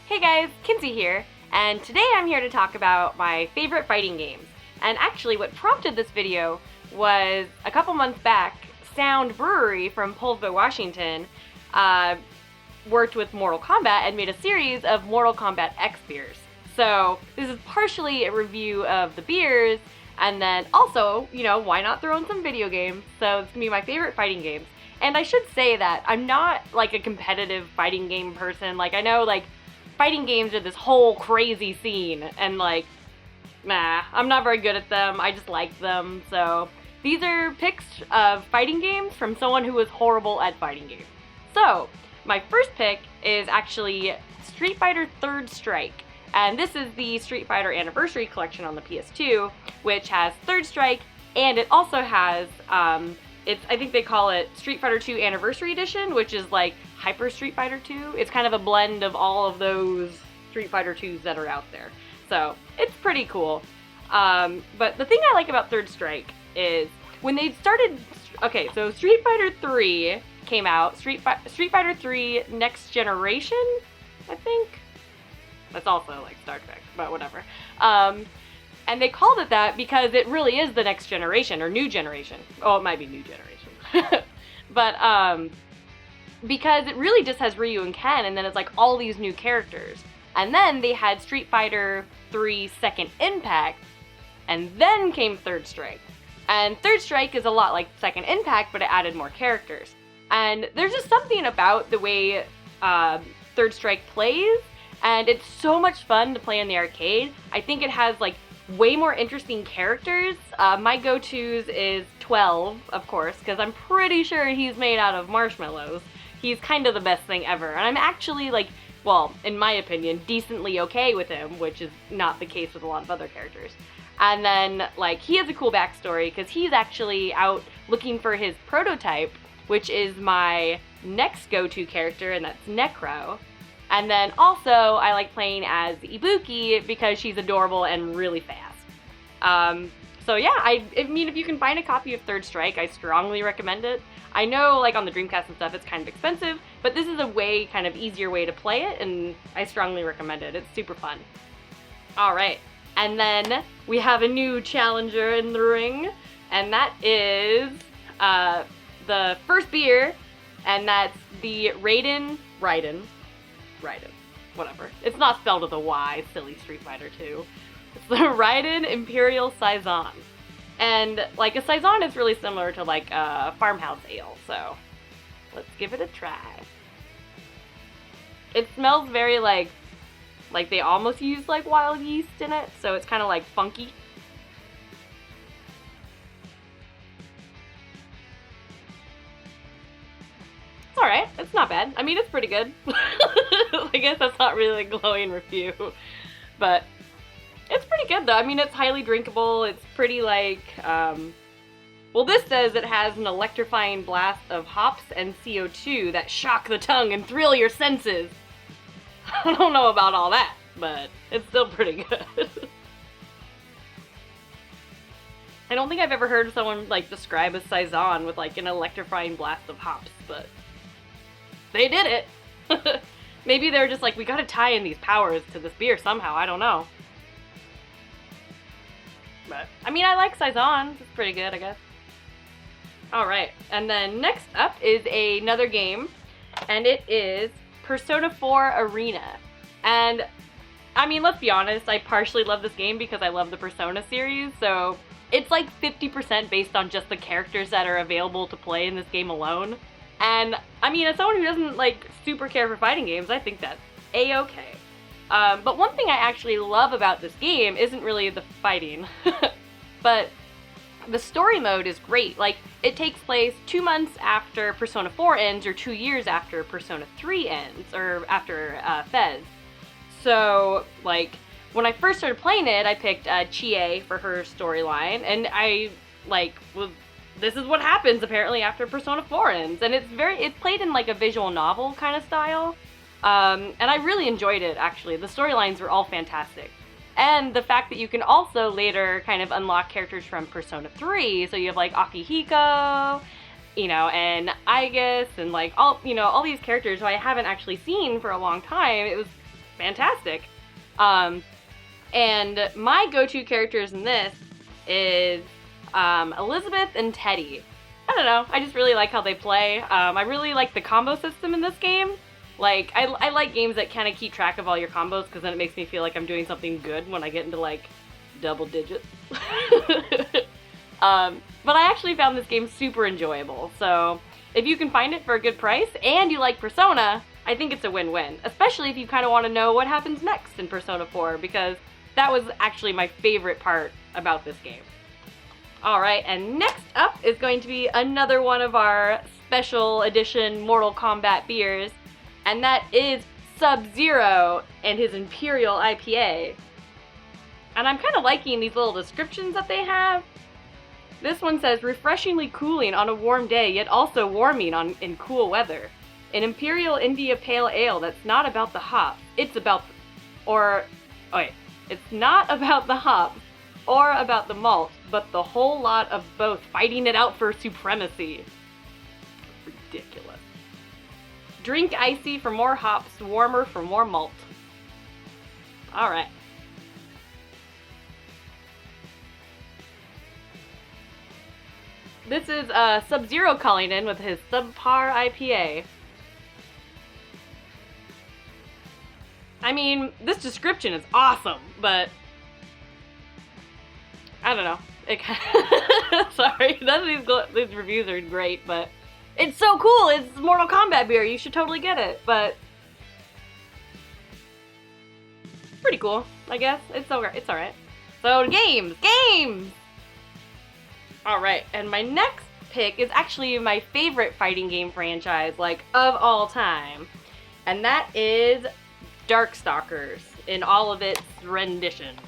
Hey guys, Kinsey here, and today I'm here to talk about my favorite fighting games. And actually what prompted this video was a couple months back, Sound Brewery from Poulsbo, Washington, worked with Mortal Kombat and made a series of Mortal Kombat X beers. So this is partially a review of the beers, and then also, why not throw in some video games? So it's gonna be my favorite fighting games. And I should say that I'm not like a competitive fighting game person. Like I know like fighting games are this whole crazy scene, and like, nah, I'm not very good at them. I just like them. So these are picks of fighting games from someone who is horrible at fighting games. So my first pick is actually Street Fighter 3rd Strike. And this is the Street Fighter Anniversary Collection on the PS2, which has 3rd Strike, and it also has, I think they call it Street Fighter 2 Anniversary Edition, which is like Hyper Street Fighter 2. It's kind of a blend of all of those Street Fighter 2s that are out there. So it's pretty cool. But the thing I like about 3rd Strike is when they started, okay, so Street Fighter 3 came out, Street Fighter 3 Next Generation, I think. That's also like Star Trek, but whatever. And they called it that because it really is the next generation, or new generation. Oh, it might be new generation. But, because it really just has Ryu and Ken, and then it's like all these new characters. And then they had Street Fighter 3 Second Impact, and then came 3rd Strike. And 3rd Strike is a lot like Second Impact, but it added more characters. And there's just something about the way 3rd Strike plays, and it's so much fun to play in the arcade. I think it has like way more interesting characters. My go-tos is 12, of course, because I'm pretty sure he's made out of marshmallows. He's kind of the best thing ever, and I'm actually like, well, in my opinion, decently okay with him, which is not the case with a lot of other characters. And then, like, he has a cool backstory, because he's actually out looking for his prototype, which is my next go-to character, and that's Necro. And then also, I like playing as Ibuki because she's adorable and really fast. So yeah, I mean, if you can find a copy of 3rd Strike, I strongly recommend it. I know, like, on the Dreamcast and stuff, it's kind of expensive, but this is a way, kind of easier way to play it, and I strongly recommend it. It's super fun. Alright, and then we have a new challenger in the ring, and that is the first beer, and that's the Raiden, whatever. It's not spelled with a Y, silly Street Fighter 2. It's the Raiden Imperial Saison. And, like, a Saison is really similar to, like, a farmhouse ale, so let's give it a try. It smells very, like they almost use, like, wild yeast in it, so it's kind of, like, funky. It's alright, it's not bad. I mean, it's pretty good. I guess that's not really a glowing review, but it's pretty good though. I mean, it's highly drinkable. It's pretty like, well, this says it has an electrifying blast of hops and CO2 that shock the tongue and thrill your senses. I don't know about all that, but it's still pretty good. I don't think I've ever heard someone like describe a Saison with like an electrifying blast of hops, but they did it. Maybe they're just like, we gotta tie in these powers to this beer somehow, I don't know. But, I mean, I like Saisons, it's pretty good, I guess. Alright, and then next up is another game, and it is Persona 4 Arena. And, I mean, let's be honest, I partially love this game because I love the Persona series, so it's like 50% based on just the characters that are available to play in this game alone. And, I mean, as someone who doesn't, like, super care for fighting games, I think that's A-okay. But one thing I actually love about this game isn't really the fighting, but the story mode is great. Like, it takes place 2 months after Persona 4 ends, or 2 years after Persona 3 ends, or after Fez. So, like, when I first started playing it, I picked Chie for her storyline, and I, like, was... This is what happens, apparently, after Persona 4 ends. And it's played in, like, a visual novel kind of style. And I really enjoyed it, actually. The storylines were all fantastic. And the fact that you can also later kind of unlock characters from Persona 3. So you have, like, Akihiko, and Aigis, and, like, all these characters who I haven't actually seen for a long time. It was fantastic. And my go-to characters in this is Elizabeth and Teddy. I don't know, I just really like how they play. I really like the combo system in this game. Like, I like games that kind of keep track of all your combos, because then it makes me feel like I'm doing something good when I get into, like, double digits. But I actually found this game super enjoyable, so if you can find it for a good price, and you like Persona, I think it's a win-win, especially if you kind of want to know what happens next in Persona 4, because that was actually my favorite part about this game. Alright, and next up is going to be another one of our special edition Mortal Kombat beers, and that is SubZero and his Imperial IPA. And I'm kind of liking these little descriptions that they have. This one says, refreshingly cooling on a warm day, yet also warming in cool weather. An Imperial India Pale Ale that's not about the hop. It's not about the hop or about the malt, but the whole lot of both fighting it out for supremacy. Ridiculous. Drink icy for more hops, warmer for more malt. Alright. This is SubZero calling in with his subpar IPA. I mean, this description is awesome, but I don't know. Sorry, none of these reviews are great, but it's so cool. It's Mortal Kombat beer. You should totally get it, but pretty cool, I guess. It's alright. So games. Alright, and my next pick is actually my favorite fighting game franchise, like, of all time. And that is Darkstalkers, in all of its renditions.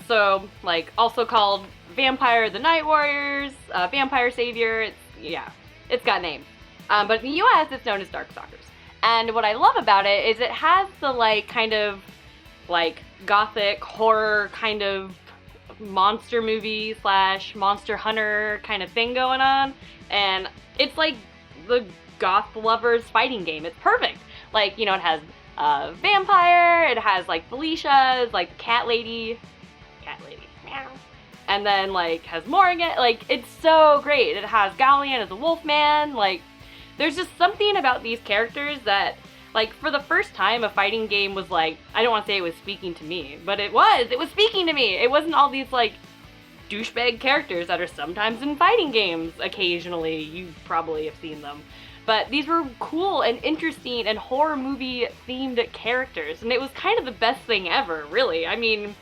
So, like, also called Vampire the Night Warriors, Vampire Savior, it's got names. But in the US, it's known as Darkstalkers. And what I love about it is it has the, like, kind of, like, gothic horror kind of monster movie / monster hunter kind of thing going on, and it's like the goth lovers fighting game. It's perfect. Like, you know, it has vampire, it has like Felicia, like cat lady, meow, and then like has Morgan. Like, it's so great. It has Gallian as a wolfman. Like, there's just something about these characters that, like, for the first time, a fighting game was like, I don't want to say it was speaking to me, but it was speaking to me. It wasn't all these, like, douchebag characters that are sometimes in fighting games occasionally. You probably have seen them. But these were cool and interesting and horror movie themed characters, and it was kind of the best thing ever, really. I mean,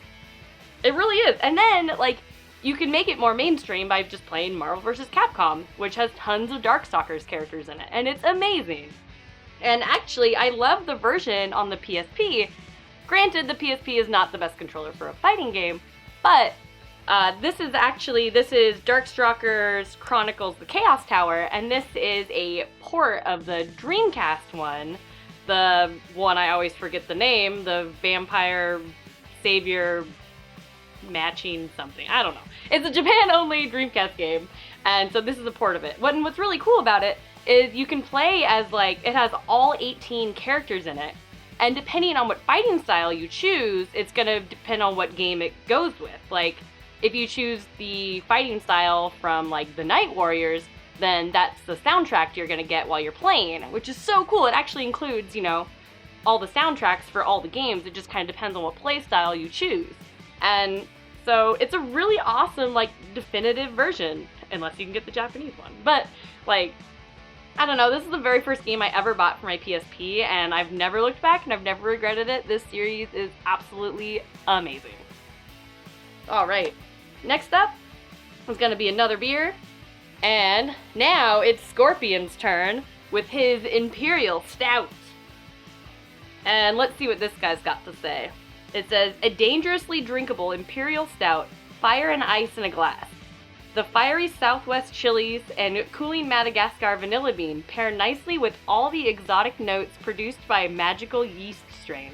it really is. And then, like, you can make it more mainstream by just playing Marvel vs. Capcom, which has tons of Darkstalkers characters in it, and it's amazing. And actually, I love the version on the PSP. Granted, the PSP is not the best controller for a fighting game, but this is Darkstalkers Chronicles the Chaos Tower, and this is a port of the Dreamcast one. The one I always forget the name, the Vampire Savior matching something. I don't know. It's a Japan-only Dreamcast game, and so this is a port of it. What's really cool about it is you can play as, like, it has all 18 characters in it, and depending on what fighting style you choose, it's gonna depend on what game it goes with. Like, if you choose the fighting style from, like, the Night Warriors, then that's the soundtrack you're gonna get while you're playing, which is so cool. It actually includes, you know, all the soundtracks for all the games. It just kind of depends on what play style you choose. And so it's a really awesome, like, definitive version, unless you can get the Japanese one. But, like, I don't know, this is the very first game I ever bought for my PSP, and I've never looked back and I've never regretted it. This series is absolutely amazing. Alright, next up is going to be another beer, and now it's Scorpion's turn with his Imperial Stout. And let's see what this guy's got to say. It says, a dangerously drinkable Imperial Stout, fire and ice in a glass. The fiery Southwest chilies and cooling Madagascar vanilla bean pair nicely with all the exotic notes produced by a magical yeast strain.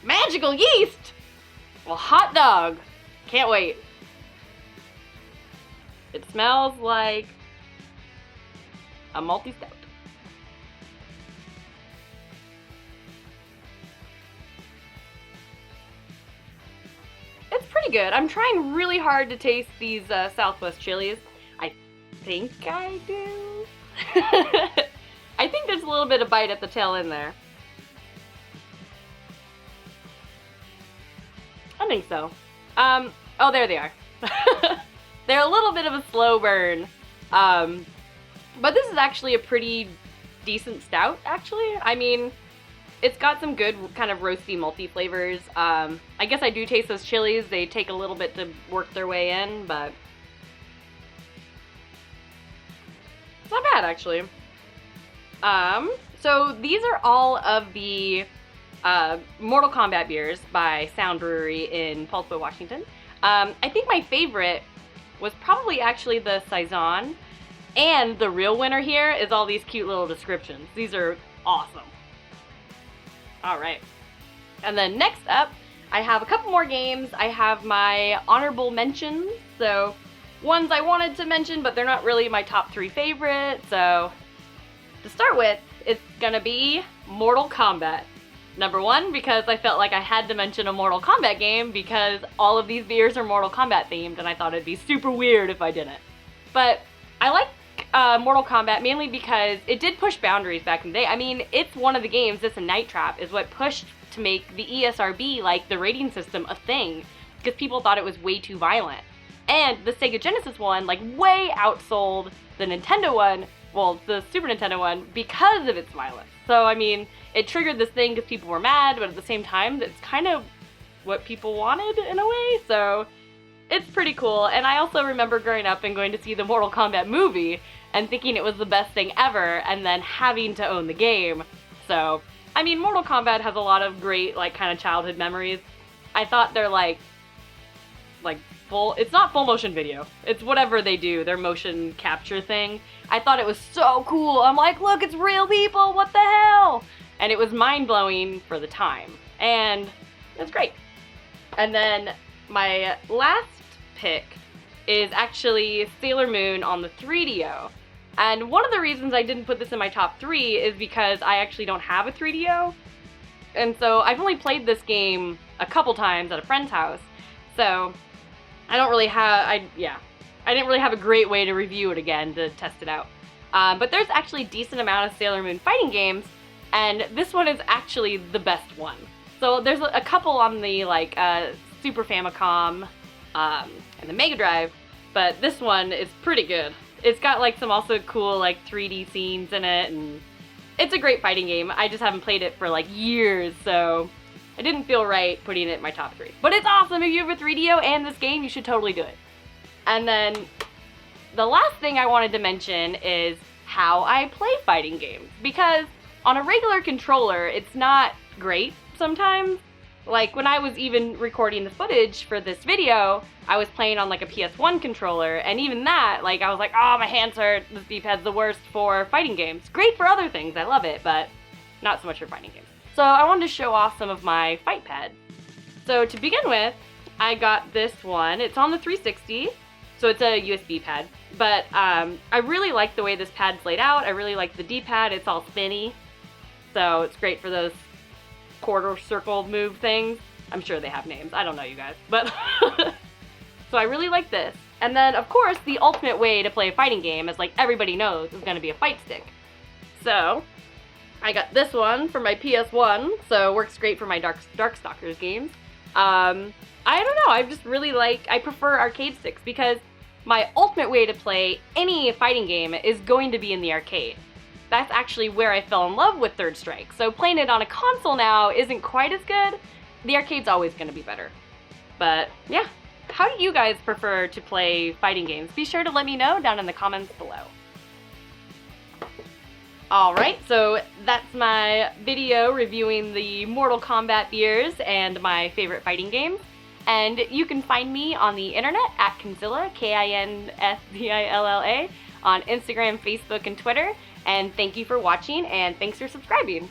Magical yeast? Well, hot dog. Can't wait. It smells like a malty stout. pretty good. I'm trying really hard to taste these Southwest chilies. I think I do. I think there's a little bit of bite at the tail end there. I think so. Oh, there they are. They're a little bit of a slow burn. But this is actually a pretty decent stout, actually. I mean, it's got some good kind of roasty, malty flavors. I guess I do taste those chilies. They take a little bit to work their way in, but it's not bad, actually. So these are all of the Mortal Kombat beers by Sound Brewery in Poulsbo, Washington. I think my favorite was probably actually the Saison, and the real winner here is all these cute little descriptions. These are awesome. Alright, and then next up, I have a couple more games. I have my honorable mentions, so ones I wanted to mention, but they're not really my top 3 favorites. So to start with, it's gonna be Mortal Kombat. Number 1, because I felt like I had to mention a Mortal Kombat game because all of these beers are Mortal Kombat themed, and I thought it'd be super weird if I didn't. But I like Mortal Kombat mainly because it did push boundaries back in the day. I mean, it's one of the games, this and Night Trap, is what pushed to make the ESRB, like the rating system, a thing, because people thought it was way too violent. And the Sega Genesis one, like, way outsold the Nintendo one, well, the Super Nintendo one, because of its violence. So, I mean, it triggered this thing because people were mad, but at the same time, it's kind of what people wanted in a way, so it's pretty cool. And I also remember growing up and going to see the Mortal Kombat movie and thinking it was the best thing ever, and then having to own the game. So, I mean, Mortal Kombat has a lot of great, like, kind of childhood memories. I thought they're like full, it's not full motion video. It's whatever they do, their motion capture thing. I thought it was so cool. I'm like, look, it's real people, what the hell? And it was mind-blowing for the time. And it was great. And then my last pick is actually Sailor Moon on the 3DO. And one of the reasons I didn't put this in my top 3 is because I actually don't have a 3DO. And so I've only played this game a couple times at a friend's house. So I don't really have, I didn't really have a great way to review it again to test it out. But there's actually a decent amount of Sailor Moon fighting games, and this one is actually the best one. So there's a couple on the like Super Famicom and the Mega Drive, but this one is pretty good. It's got like some also cool like 3D scenes in it, and it's a great fighting game. I just haven't played it for like years, so I didn't feel right putting it in my top 3. But it's awesome! If you have a 3DO and this game, you should totally do it. And then the last thing I wanted to mention is how I play fighting games. Because on a regular controller, it's not great sometimes. Like when I was even recording the footage for this video, I was playing on like a PS1 controller, and even that, like I was like, oh, my hands hurt, this D-pad's the worst for fighting games. Great for other things, I love it, but not so much for fighting games. So I wanted to show off some of my fight pads. So to begin with, I got this one. It's on the 360, so it's a USB pad. But I really like the way this pad's laid out. I really like the D-pad. It's all spinny, so it's great for those quarter circle move things. I'm sure they have names. I don't know, you guys. But so I really like this. And then, of course, the ultimate way to play a fighting game, as like everybody knows, is going to be a fight stick. So I got this one for my PS1, so it works great for my Darkstalkers games. I don't know, I just really I prefer arcade sticks because my ultimate way to play any fighting game is going to be in the arcade. That's actually where I fell in love with Third Strike, so playing it on a console now isn't quite as good. The arcade's always going to be better. But yeah, how do you guys prefer to play fighting games? Be sure to let me know down in the comments below. Alright, so that's my video reviewing the Mortal Kombat beers and my favorite fighting games. And you can find me on the internet at Kinzilla, Kinsdilla, on Instagram, Facebook, and Twitter. And thank you for watching, and thanks for subscribing.